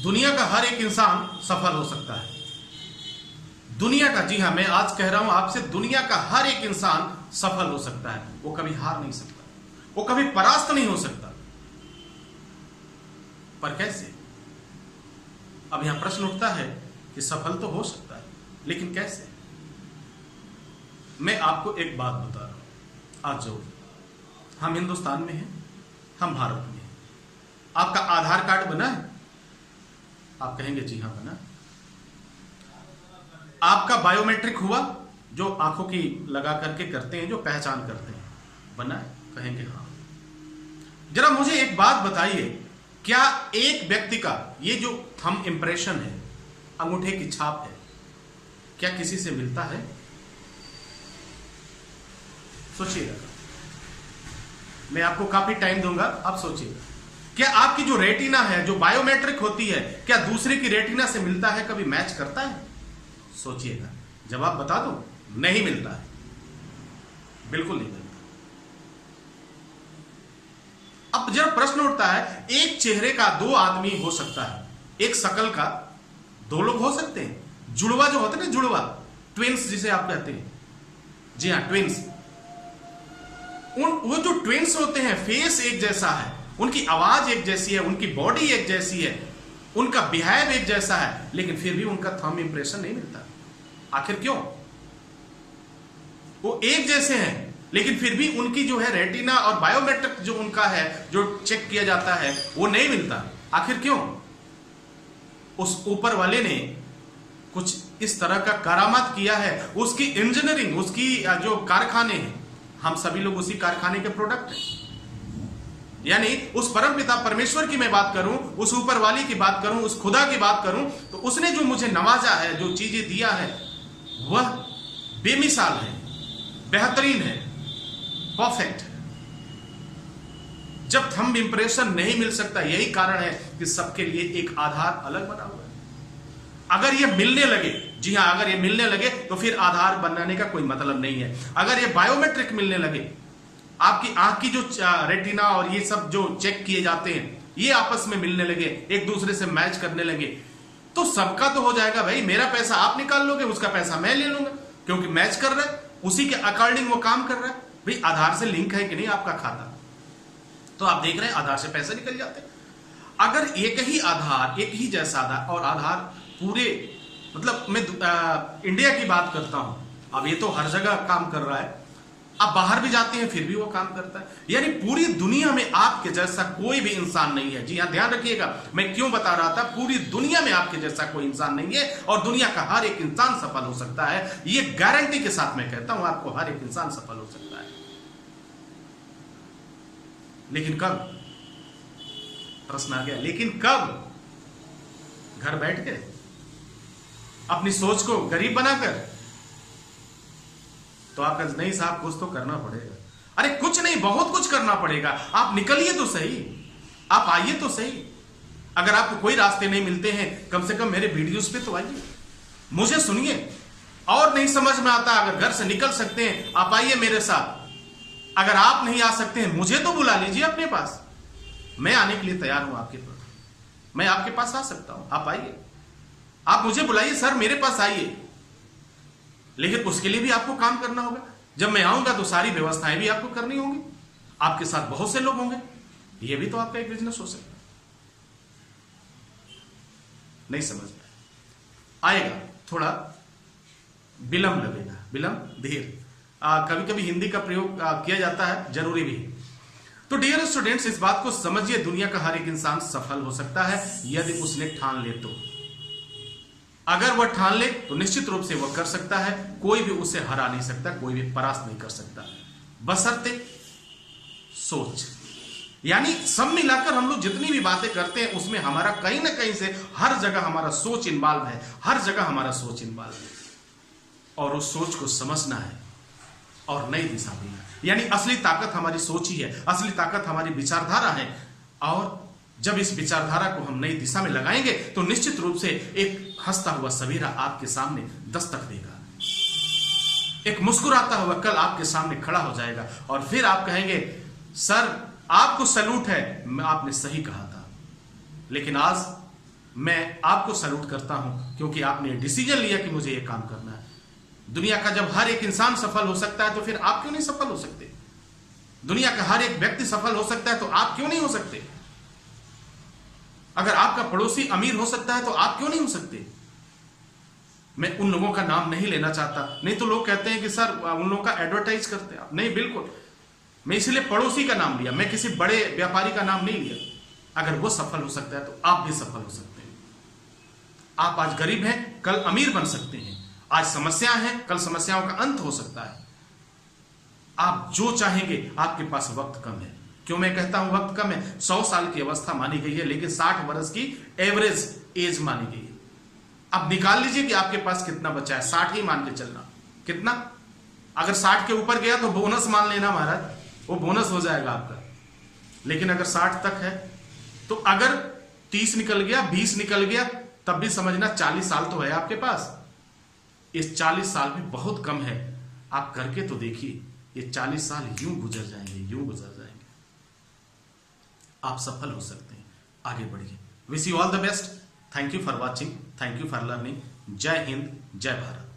दुनिया का हर एक इंसान सफल हो सकता है। दुनिया का, जी हां, मैं आज कह रहा हूं आपसे, दुनिया का हर एक इंसान सफल हो सकता है। वो कभी हार नहीं सकता, वो कभी परास्त नहीं हो सकता। पर कैसे? अब यहां प्रश्न उठता है कि सफल तो हो सकता है, लेकिन कैसे? मैं आपको एक बात बता रहा हूं। आज जो हम हिंदुस्तान में हैं, हम भारत में हैं, आपका आधार कार्ड बना है? आप कहेंगे जी हां बना। आपका बायोमेट्रिक हुआ, जो आंखों की लगा करके करते हैं, जो पहचान करते हैं, बना है? कहेंगे हां। जरा मुझे एक बात बताइए, क्या एक व्यक्ति का ये जो थंब इंप्रेशन है, अंगूठे की छाप है, क्या किसी से मिलता है? सोचिएगा, मैं आपको काफी टाइम दूंगा, आप सोचिएगा। क्या आपकी जो रेटिना है, जो बायोमेट्रिक होती है, क्या दूसरे की रेटिना से मिलता है? कभी मैच करता है? सोचिएगा, जवाब बता दो, नहीं मिलता है, बिल्कुल नहीं मिलता। अब जब प्रश्न उठता है, एक चेहरे का दो आदमी हो सकता है, एक शकल का दो लोग हो सकते हैं। जुड़वा जो होते हैं ना, जुड़वा, ट्विंस जिसे आप कहते हैं, जी हां ट्विंस, वो जो ट्विंस होते हैं, फेस एक जैसा है, उनकी आवाज एक जैसी है, उनकी बॉडी एक जैसी है, उनका बिहेव एक जैसा है, लेकिन फिर भी उनका थंब इंप्रेशन नहीं मिलता। आखिर क्यों? वो एक जैसे हैं, लेकिन फिर भी उनकी जो है रेटिना और बायोमेट्रिक जो उनका है, जो चेक किया जाता है, वो नहीं मिलता। आखिर क्यों? उस ऊपर वाले ने कुछ इस तरह का करामात किया है। उसकी इंजीनियरिंग, उसकी जो कारखाने हैं, हम सभी लोग उसी कारखाने के प्रोडक्ट हैं। यानी उस परम पिता परमेश्वर की मैं बात करूं, उस ऊपर वाली की बात करूं, उस खुदा की बात करूं, तो उसने जो मुझे नवाजा है, जो चीजें दिया है, वह बेमिसाल है, बेहतरीन है, परफेक्ट है। जब थंब इंप्रेशन नहीं मिल सकता, यही कारण है कि सबके लिए एक आधार अलग बना हुआ है। अगर ये मिलने लगे, जी हां, अगर ये मिलने लगे तो फिर आधार बनाने का कोई मतलब नहीं है। अगर ये बायोमेट्रिक मिलने लगे, आपकी आंख की जो रेटिना और ये सब जो चेक किए जाते हैं, ये आपस में मिलने लगे, एक दूसरे से मैच करने लगे, तो सबका तो हो जाएगा भाई। मेरा पैसा आप निकाल लोगे, उसका पैसा मैं ले लूंगा, क्योंकि मैच कर रहा है, उसी के अकॉर्डिंग वो काम कर रहा है। भाई आधार से लिंक है कि नहीं आपका खाता? तो आप देख रहे हैं आधार से पैसे निकल जाते हैं। अगर एक ही आधार, एक ही जैसा आधार, और आधार पूरे, मतलब मैं इंडिया की बात करता हूं, अब ये तो हर जगह काम कर रहा है, आप बाहर भी जाते हैं फिर भी वो काम करता है। यानी पूरी दुनिया में आपके जैसा कोई भी इंसान नहीं है। जी हां, ध्यान रखिएगा, मैं क्यों बता रहा था, पूरी दुनिया में आपके जैसा कोई इंसान नहीं है, और दुनिया का हर एक इंसान सफल हो सकता है। ये गारंटी के साथ मैं कहता हूं, आपको हर एक इंसान सफल हो सकता है। लेकिन कब? प्रश्न आ गया, लेकिन कब? घर बैठ के, अपनी सोच को गरीब बनाकर? तो आपका नहीं साहब, कुछ तो करना पड़ेगा। अरे कुछ नहीं, बहुत कुछ करना पड़ेगा। आप निकलिए तो सही, आप आइए तो सही। अगर आपको कोई रास्ते नहीं मिलते हैं, कम से कम मेरे वीडियोस पे तो आइए, मुझे सुनिए। और नहीं समझ में आता, अगर घर से निकल सकते हैं, आप आइए मेरे साथ। अगर आप नहीं आ सकते हैं, मुझे तो बुला लीजिए अपने पास, मैं आने के लिए तैयार हूं आपके पास। मैं आपके पास आ सकता हूं, आप आइए, आप मुझे बुलाइए, सर मेरे पास आइए। लेकिन उसके लिए भी आपको काम करना होगा। जब मैं आऊंगा तो सारी व्यवस्थाएं भी आपको करनी होंगी, आपके साथ बहुत से लोग होंगे, यह भी तो आपका एक बिजनेस हो सकता है। नहीं समझ में आएगा, थोड़ा विलंब लगेगा, विलंब, धीर। कभी कभी हिंदी का प्रयोग किया जाता है, जरूरी भी है। तो डियर स्टूडेंट्स, इस बात को समझिए, दुनिया का हर एक इंसान सफल हो सकता है यदि उसने ठान ले तो। अगर वह ठान ले तो निश्चित रूप से वह कर सकता है। कोई भी उसे हरा नहीं सकता, कोई भी परास्त नहीं कर सकता, बशर्ते सोच। यानी सब मिलाकर हम लोग जितनी भी बातें करते हैं, उसमें हमारा कहीं ना कहीं से हर जगह हमारा सोच इन्वॉल्व है, हर जगह हमारा सोच इन्वॉल्व है, और उस सोच को समझना है और नई दिशा देना है। यानी असली ताकत हमारी सोच ही है, असली ताकत हमारी विचारधारा है। और जब इस विचारधारा को हम नई दिशा में लगाएंगे तो निश्चित रूप से एक हंसता हुआ सवेरा आपके सामने दस्तक देगा, एक मुस्कुराता हुआ कल आपके सामने खड़ा हो जाएगा, और फिर आप कहेंगे, सर आपको सैल्यूट है, आपने सही कहा था। लेकिन आज मैं आपको सैल्यूट करता हूं, क्योंकि आपने डिसीजन लिया कि मुझे ये काम करना है। दुनिया का जब हर एक इंसान सफल हो सकता है तो फिर आप क्यों नहीं सफल हो सकते? दुनिया का हर एक व्यक्ति सफल हो सकता है तो आप क्यों नहीं हो सकते? अगर आपका पड़ोसी अमीर हो सकता है तो आप क्यों नहीं हो सकते? मैं उन लोगों का नाम नहीं लेना चाहता, नहीं तो लोग कहते हैं कि सर उन लोगों का एडवर्टाइज करते हैं आप। नहीं, बिल्कुल, मैं इसलिए पड़ोसी का नाम लिया, मैं किसी बड़े व्यापारी का नाम नहीं लिया। अगर वो सफल हो सकता है तो आप भी सफल हो सकते हैं। आप आज गरीब हैं, कल अमीर बन सकते हैं। आज समस्या है, कल समस्याओं का अंत हो सकता है। आप जो चाहेंगे, आपके पास वक्त कम है। क्यों मैं कहता हूं वक्त कम है? 100 साल की अवस्था मानी गई है, लेकिन 60 वर्ष की एवरेज एज मानी गई है। अब निकाल लीजिए कि आपके पास कितना बचा है, 60 ही मान के चलना। कितना? अगर 60 के ऊपर गया तो बोनस मान लेना महाराज, वो बोनस हो जाएगा आपका। लेकिन अगर 60 तक है तो अगर 30 निकल गया, 20 निकल गया, तब भी समझना 40 साल तो है आपके पास। इस 40 साल भी बहुत कम है। आप करके तो देखिए, ये 40 साल यूं गुजर जाएंगे, यूं गुजर जाएंगे। आप सफल हो सकते हैं, आगे बढ़िए। Wish you all the best. Thank you for watching, thank you for learning. जय हिंद, जय भारत।